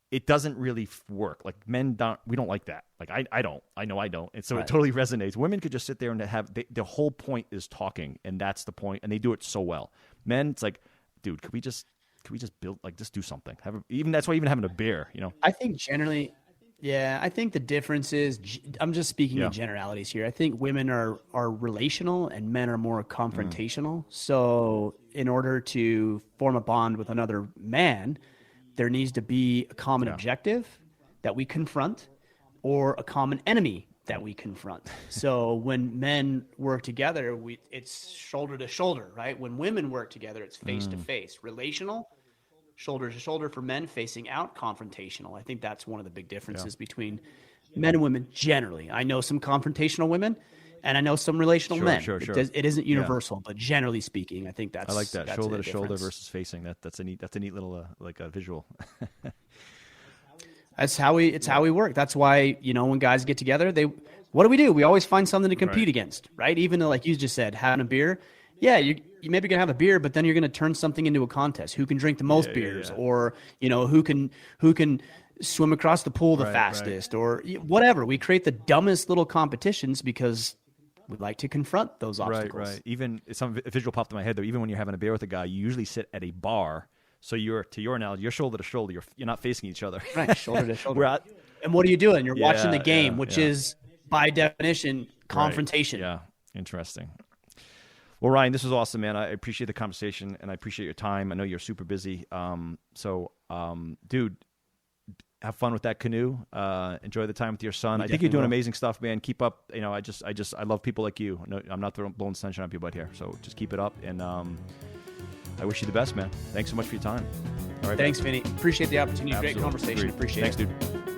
It doesn't really work. Like we don't like that. Like I don't. I know I don't. And so it totally resonates. Women could just sit there and the whole point is talking, and that's the point, and they do it so well. Men, it's like, dude, could we just build, like, just do something? That's why even having a beer, you know. I think generally. Yeah, I think the difference is, I'm just speaking in generalities here. I think women are relational and men are more confrontational. So in order to form a bond with another man, there needs to be a common objective that we confront or a common enemy that we confront. So when men work together, it's shoulder to shoulder, right? When women work together, it's face to face. Relational, shoulder to shoulder for men, facing out, confrontational. I think that's one of the big differences between men and women generally. I know some confrontational women, and I know some relational men. Sure. It isn't universal, but generally speaking, I think I like that, shoulder to shoulder versus facing. That's a neat little visual. It's how we work. That's why, you know, when guys get together, what do? We always find something to compete against, right? Even though, like you just said, having a beer. Yeah, you maybe gonna have a beer, but then you're gonna turn something into a contest. Who can drink the most beers, or you know, who can swim across the pool the fastest, or whatever. We create the dumbest little competitions because we like to confront those obstacles. Right. Even some visual popped in my head though. Even when you're having a beer with a guy, you usually sit at a bar, so you're, to your analogy, you're shoulder to shoulder. You're not facing each other. Right, shoulder to shoulder. And what are you doing? You're watching the game, which is by definition confrontation. Yeah, interesting. Well, Ryan, this was awesome, man. I appreciate the conversation, and I appreciate your time. I know you're super busy. Dude, have fun with that canoe. Enjoy the time with your son. I think you're doing amazing stuff, man. Keep up. You know, I love people like you. No, I'm not blowing sunshine up your butt here. So just keep it up, and I wish you the best, man. Thanks so much for your time. All right, thanks, Vinny. Appreciate the opportunity. Absolutely. Great conversation. Agreed. Appreciate it. Thanks, dude.